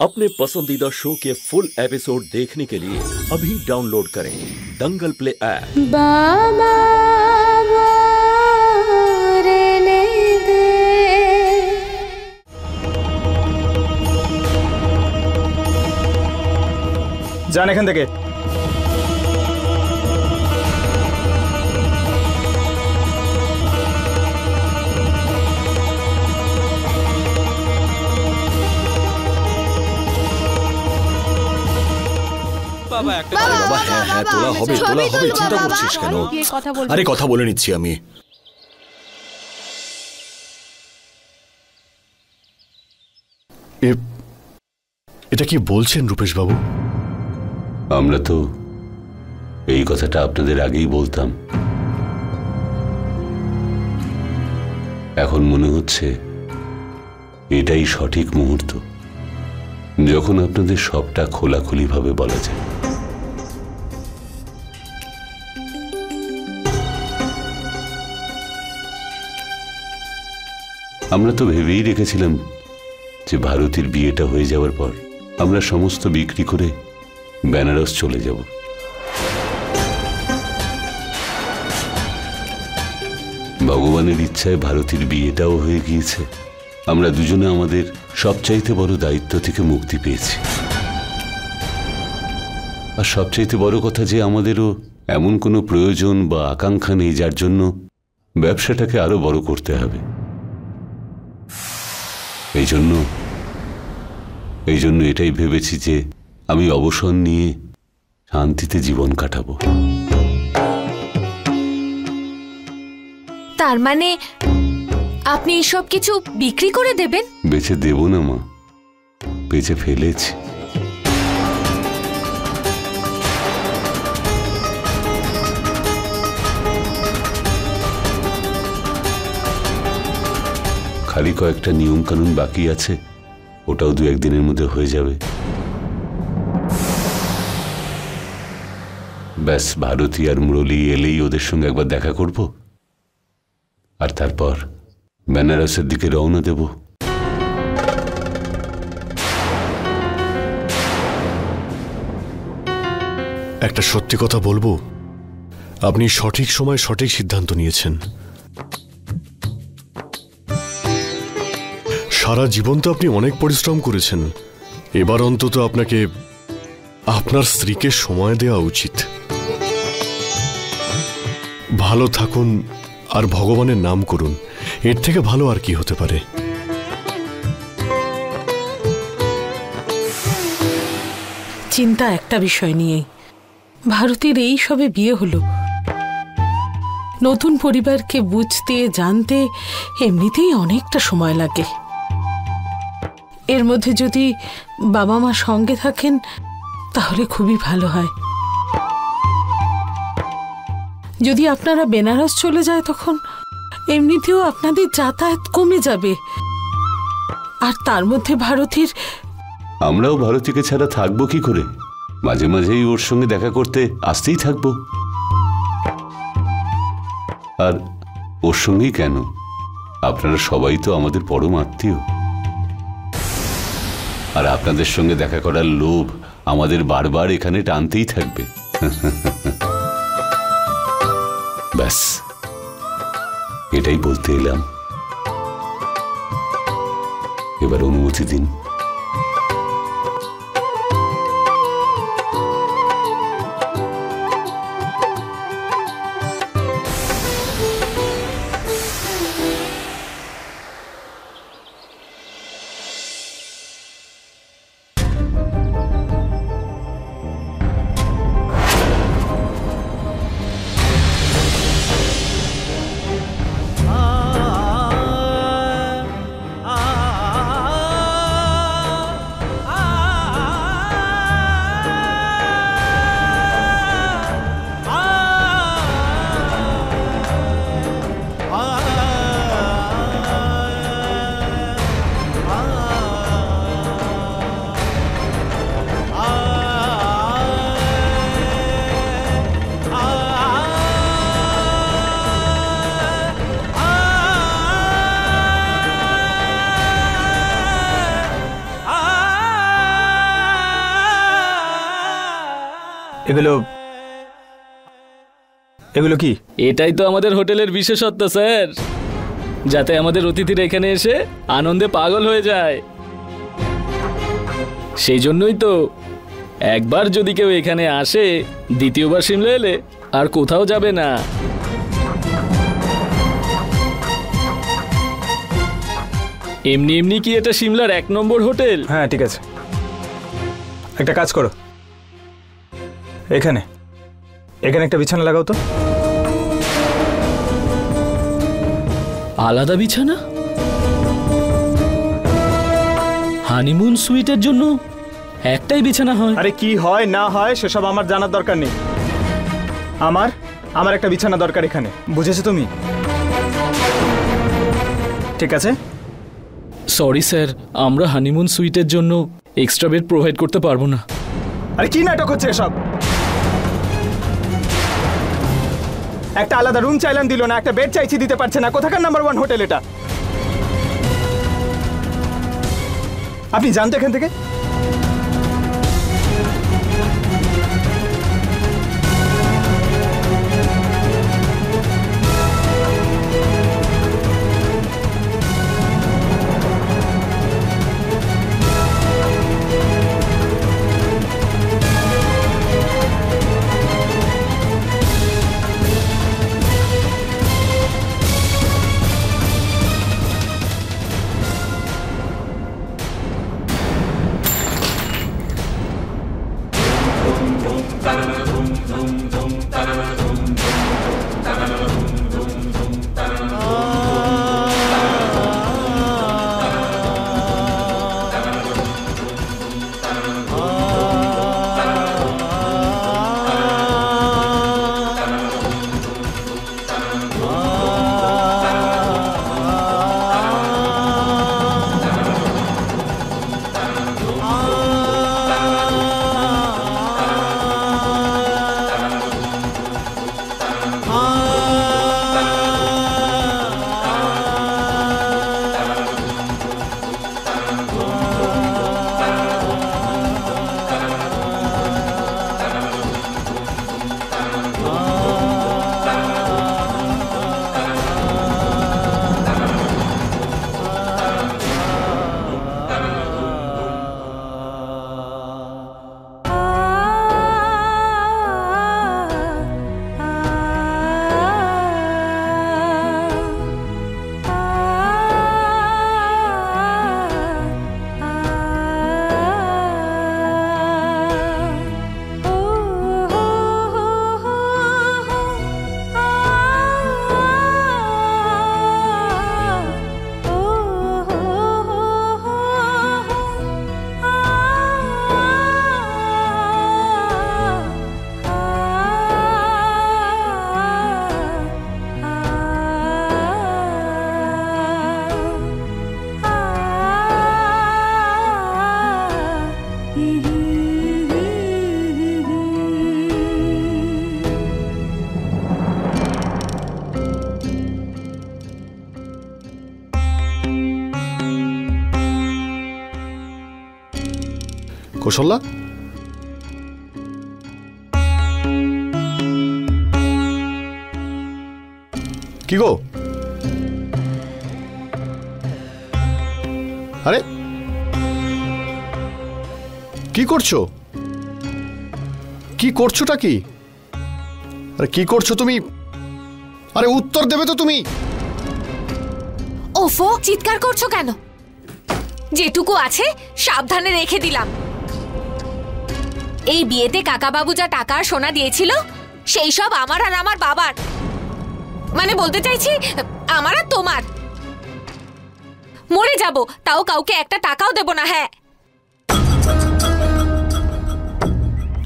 अपने पसंदीदा शो के फुल एपिसोड देखने के लिए अभी डाउनलोड करें दंगल प्ले ऐप। बाबा बोलने दे। जान এখান থেকে। বাবা হ্যাঁ তোলা হবে চিন্তা করছিস কেন? আরে কথা বলে নিচ্ছি আমি। এটা কি বলছেন রূপেশ বাবু? আমরা তো এই কথাটা আপনাদের আগেই বলতাম, এখন মনে হচ্ছে এটাই সঠিক মুহূর্ত যখন আপনাদের সবটা খোলাখুলি ভাবে বলা যায়। আমরা তো ভেবেই রেখেছিলাম যে ভারতীর বিয়েটা হয়ে যাওয়ার পর আমরা সমস্ত বিক্রি করে বেনারস চলে যাব। ভগবানের ইচ্ছায় ভারতীর বিয়েটাও হয়ে গিয়েছে। আমরা দুজনে আমাদের সবচাইতে বড় দায়িত্ব থেকে মুক্তি পেয়েছি। আর সবচাইতে বড় কথা যে আমাদেরও এমন কোনো প্রয়োজন বা আকাঙ্ক্ষা নেই যার জন্য ব্যবসাটাকে আরো বড় করতে হবে। এই জন্য এটাই ভেবেছি যে আমি অবসর নিয়ে শান্তিতে জীবন কাটাবো। তার মানে আপনি সব কিছু বিক্রি করে দেবেন? বেচে দেব না মা, বেচে ফেলেছি। খালি কয়েকটা নিয়ম কানুন বাকি আছে, ওটাও 2-1 দিনের মধ্যে হয়ে যাবে। ব্যাস ভারতী আর মুরলী এলেই ওদের সঙ্গে একবার দেখা করব, আর তারপর বেনারসের দিকে রওনা দেব। একটা সত্যি কথা বলবো, আপনি সঠিক সময় সঠিক সিদ্ধান্ত নিয়েছেন। সারা জীবন তো আপনি অনেক পরিশ্রম করেছেন, এবার অন্তত আপনাকে আপনার স্ত্রীকে সময় দেওয়া উচিত। ভালো থাকুন আর ভগবানের নাম করুন, এর থেকে ভালো আর কি হতে পারে? চিন্তা একটা বিষয় নিয়েই, ভারতীর এই সবে বিয়ে হলো। নতুন পরিবারকে বুঝতে জানতে এমনিতেই অনেকটা সময় লাগে। এর মধ্যে যদি বাবা মা সঙ্গে থাকেন তাহলে খুবই ভালো হয়। যদি আপনারা বেনারস চলে যায় তখন এমনিতেও আপনাদের যাতায়াত কমে যাবে। আর তার মধ্যে ভারতীর, আমরাও ভারতীকে ছাড়া থাকবো কি করে? মাঝে মাঝেই ওর সঙ্গে দেখা করতে আসতেই থাকবো। আর ওর সঙ্গেই কেন, আপনারা সবাই তো আমাদের পরম আত্মীয়। আর আপনাদের সঙ্গে দেখা করার লোভ আমাদের বারবার এখানে টানতেই থাকবে। ব্যাস এটাই বলতে এলাম। এবার অনুমতি দিন। এগুলো এগুলো কি? এটাই তো আমাদের হোটেলের বিশেষত্ব স্যার, যাতে আমাদের অতিথিরা এখানে এসে আনন্দে পাগল হয়ে যায়। সেই জন্যই তো একবার যদি কেউ এখানে আসে, দ্বিতীয়বার সিমলা এলে আর কোথাও যাবে না। এমনি এমনি কি এটা সিমলার 1 নম্বর হোটেল? হ্যাঁ ঠিক আছে, একটা কাজ করো, এখানে এখানে একটা বিছানা লাগাও তো। আলাদা বিছানা? হানিমুন সুইটের জন্য একটাই বিছানা হয়? আরে কি হয় না হয় সেসব আমার জানার দরকার নেই। আমার একটা বিছানা দরকার এখানে, বুঝেছো তুমি? ঠিক আছে। সরি স্যার, আমরা হানিমুন সুইটের জন্য এক্সট্রা বেড প্রোভাইড করতে পারবো না। আরে কি নাটক হচ্ছে এসব? একটা আলাদা রুম চাইলাম দিল না, একটা বেড চাইছি দিতে পারছে না। কোথাকার নাম্বার 1 হোটেল এটা? আপনি জানতো এখান থেকে? কৌশল্যা, কি গো? আরে কি করছো? কি করছোটা কি? আরে কি করছো তুমি? আরে উত্তর দেবে তো তুমি? ওফো, চিৎকার করছো কেন? যেটুকু আছে সাবধানে রেখে দিলাম। এই বিয়েতে কাকাবাবু যা টাকা আর সোনা দিয়েছিল সেই সব আমার আর আমার বাবার, মানে বলতে চাইছি আমার আর তোমার। মরে যাব তাও কাউকে একটা টাকাও দেব না। হ্যাঁ,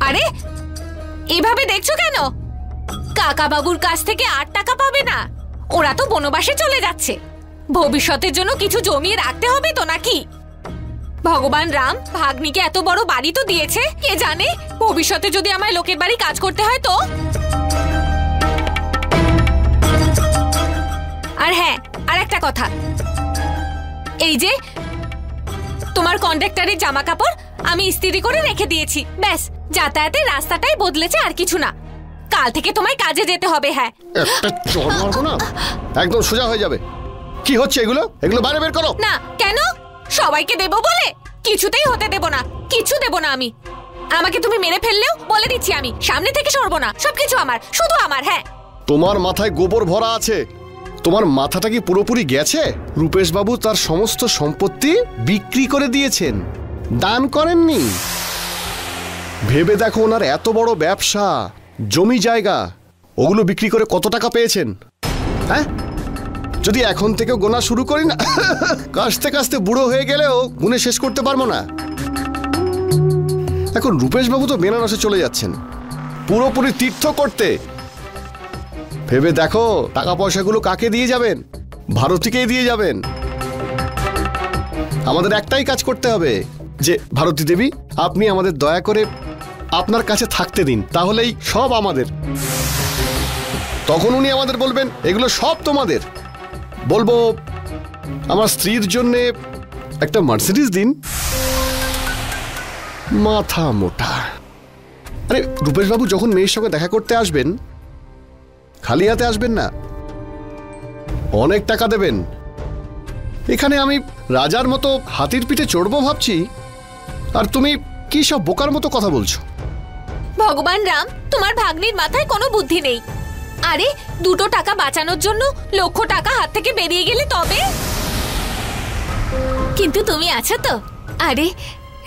আরে এভাবে দেখছো কেন? কাকাবাবুর কাছ থেকে 8 টাকা পাবে না, ওরা তো বনবাসে চলে যাচ্ছে। ভবিষ্যতের জন্য কিছু জমিয়ে রাখতে হবে তো নাকি? ভগবান রাম ভাগ্নিকে এত বড় বাড়ি তো দিয়েছে, কে জানে ভবিষ্যতে যদি আমায় লোকের বাড়ি কাজ করতে হয় তো। আর হ্যাঁ, আর একটা কথা, এই যে তোমার কন্ট্রাক্টরের জামা কাপড় আমি ইস্ত্রি করে রেখে দিয়েছি, ব্যাস। যাতায়াতের রাস্তাটাই বদলেছে, আর কিছু না। কাল থেকে তোমায় কাজে যেতে হবে। হ্যাঁ, একটা চড় মারবো না, একদম সোজা হয়ে যাবে। কি হচ্ছে এগুলো? এগুলো বাইরে বের করো। না, কেন? সবাইকে দেবো বলে? কিছুতেই হতে দেব না, কিছু দেব না আমি। আমাকে তুমি মেরে ফেললেও বলে দিচ্ছি আমি সামনে থেকে সরবো না। সবকিছু আমার, শুধু আমার। হ্যাঁ, তোমার মাথায় গোবর ভরা আছে। তোমার মাথাটা কি পুরোপুরি গেছে? রূপেশ বাবু তার সমস্ত সম্পত্তি বিক্রি করে দিয়েছেন, দান করেননি। ভেবে দেখো, ওনার এত বড় ব্যবসা, জমি জায়গা, ওগুলো বিক্রি করে কত টাকা পেয়েছেন? হ্যাঁ, যদি এখন থেকে গোনা শুরু করি না, কাস্তে কাস্তে বুড়ো হয়ে গেলেও গুনে শেষ করতে পারবো না। এখন রূপেশ বাবু তো বেনারসে চলে যাচ্ছেন পুরোপুরি তীর্থ করতে। ভেবে দেখো, টাকা পয়সাগুলো কাকে দিয়ে যাবেন? ভারতীকেই দিয়ে যাবেন। আমাদের একটাই কাজ করতে হবে যে, ভারতী দেবী, আপনি আমাদের দয়া করে আপনার কাছে থাকতে দিন, তাহলেই সব আমাদের। তখন উনি আমাদের বলবেন, এগুলো সব তোমাদের। বলবো, আমার স্ত্রীর জন্য একটা মার্সিডিজ দিন। মাথা মোটা। আরে রূপেশ বাবু যখন মেয়ের সঙ্গে দেখা করতে আসবেন, খালি হাতে আসবেন না, অনেক টাকা দেবেন। এখানে আমি রাজার মতো হাতির পিঠে চড়বো ভাবছি, আর তুমি কি সব বোকার মতো কথা বলছো? ভগবান রাম, তোমার ভাগ্নির মাথায় কোনো বুদ্ধি নেই। আরে 2 টাকা বাঁচানোর জন্য লক্ষ টাকা হাত থেকে বেরিয়ে গেলে তবে? কিন্তু তুমি আছো তো। আরে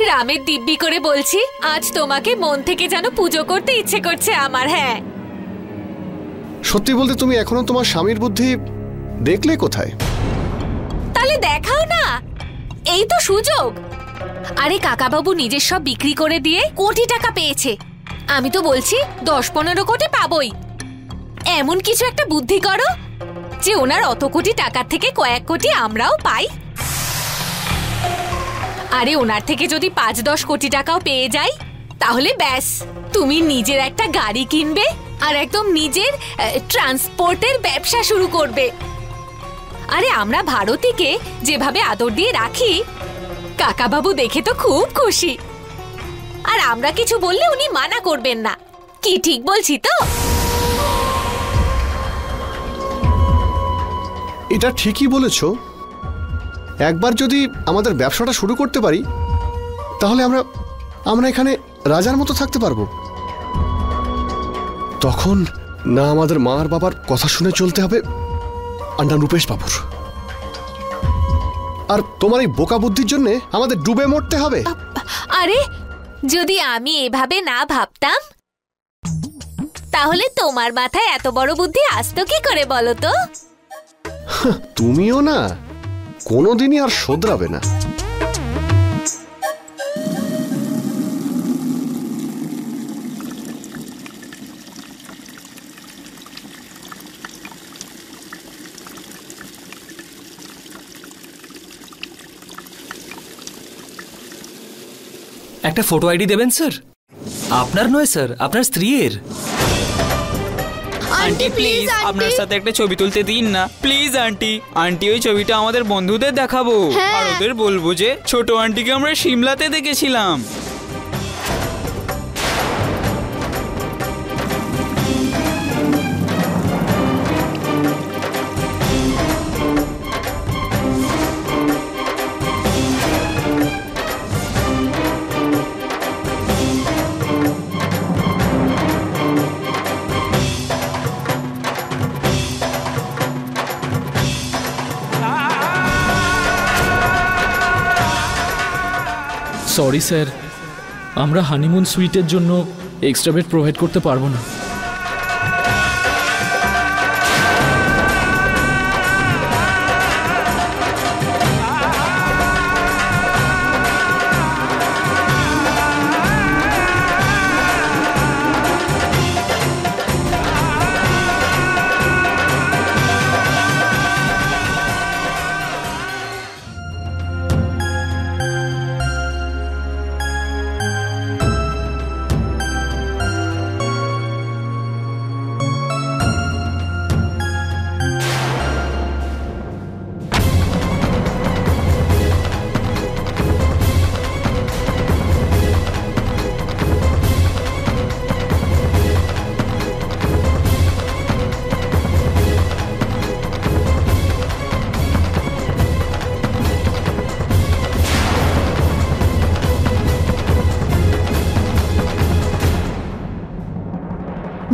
রামের দিব্যি করে বলছি, আজ তোমাকে মন থেকে যেন পুজো করতে ইচ্ছে করছে আমার। হ্যাঁ, সত্যি বলতে তুমি এখনো তোমার স্বামীর বুদ্ধি দেখলে কোথায়? তাহলে দেখাও না, এই তো সুযোগ। আরে কাকাবাবু নিজের সব বিক্রি করে দিয়ে কোটি টাকা পেয়েছে। আমি তো বলছি 10-15 কোটি পাবোই। এমন কিছু একটা বুদ্ধি করো যে ওনার অত কোটি টাকার থেকে কয়েক কোটি আমরাও পাই। আরে ওনার থেকে যদি 5-10 কোটি টাকাও পেয়ে যাই, তাহলে ব্যাস, তুমি নিজের একটা গাড়ি কিনবে আর একদম নিজের ট্রান্সপোর্টের ব্যবসা শুরু করবে। আরে আমরা ভারতীকে যেভাবে আদর দিয়ে রাখি, কাকাবাবু দেখে তো খুব খুশি। আর আমরা কিছু বললে উনি মানা করবেন না। কি ঠিক বলছি তো? এটা ঠিকই বলেছো। একবার যদি আমাদের ব্যবসাটা শুরু করতে পারি, তাহলে আমরা এখানে রাজার মতো থাকতে পারবো। তখন না আমাদের মা আর বাবার কথা শুনে চলতে হবে, আর না রূপেশ বাবুর। আর তোমার এই বোকা বুদ্ধির জন্য আমাদের ডুবে মরতে হবে। আরে যদি আমি এভাবে না ভাবতাম, তাহলে তোমার মাথায় এত বড় বুদ্ধি আসতো কি করে বলো তো? তুমিও না কোনোদিনই আর শোধরাবে না। একটা ফটো আইডি দেবেন স্যার? আপনার নয় স্যার, আপনার স্ত্রীর। আন্টি প্লিজ আপনার সাথে একটা ছবি তুলতে দিন না প্লিজ আন্টি। আন্টি ওই ছবিটা আমাদের বন্ধুদের দেখাবো, আর ওদের বলবো যে ছোট আন্টিকে আমরা সিমলাতে দেখেছিলাম। সরি স্যার, আমরা হানিমুন সুইটের জন্য এক্সট্রা বেড প্রোভাইড করতে পারবো না।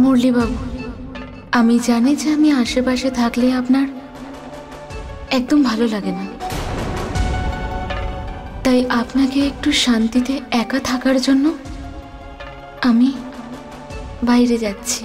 মুরলীবাবু, আমি জানি যে আমি আশেপাশে থাকলে আপনার একদম ভালো লাগে না, তাই আপনাকে একটু শান্তিতে একা থাকার জন্য আমি বাইরে যাচ্ছি।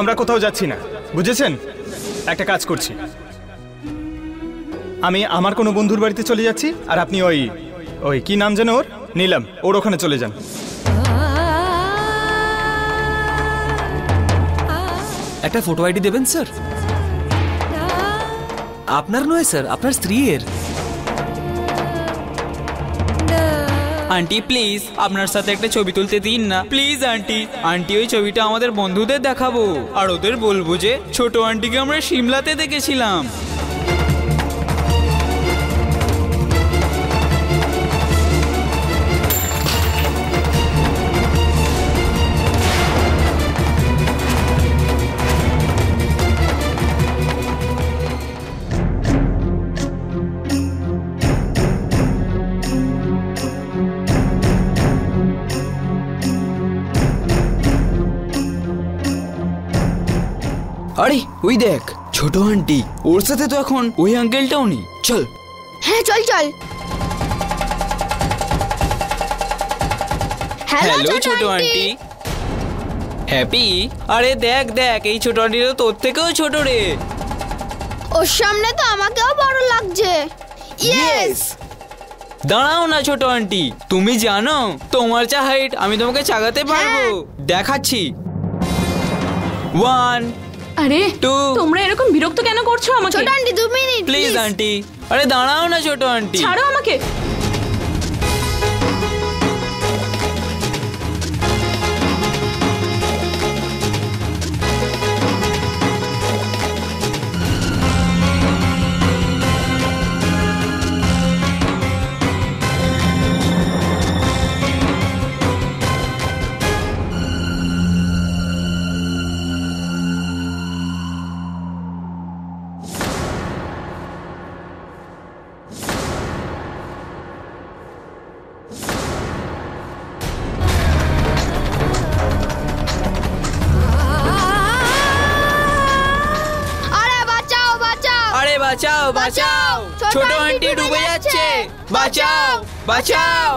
আমরা কোথাও যাচ্ছি না, বুঝেছেন? একটা কাজ করছি, আমি আমার কোনো বন্ধুর বাড়িতে চলে যাচ্ছি, আর আপনি ওই কি নাম যেন ওর, নীলম, ওর ওখানে চলে যান। একটা ফটো আইডি দেবেন স্যার? আপনার নয় স্যার, আপনার স্ত্রীর। আন্টি প্লিজ আপনার সাথে একটা ছবি তুলতে দিন না, প্লিজ আন্টি। আন্টি ওই ছবিটা আমাদের বন্ধুদের দেখাবো, আর ওদের বলবো যে ছোট আন্টিকে আমরা সিমলাতে দেখেছিলাম। আরে ওই দেখ ছোট আন্টি, ওর সাথে তো এখন ওই আঙ্কেলটাও নেই। চল। হ্যাঁ চল চল। হ্যালো ছোট আন্টি। হ্যাপি? আরে দেখ দেখ, এই ছোট আন্টি তো তোর থেকেও ছোট রে। ওর সামনে তো আমাকেও বড় লাগছে। ইয়েস। দাঁড়াও না ছোট আন্টি, তুমি জানো তোমার যা হাইট আমি তোমাকে চাগাতে পারবো। দেখাচ্ছি। 1 আরে 2 তোমরা এরকম বিরক্ত কেন করছো আমাকে? ছোট আন্টি 2 মিনিট প্লিজ আন্টি। আরে দাঁড়াও না ছোট আন্টি, ছাড়ো আমাকে। বাঁচাও বাঁচাও, ছোট আন্টি ডুবে যাচ্ছে, বাঁচাও বাঁচাও।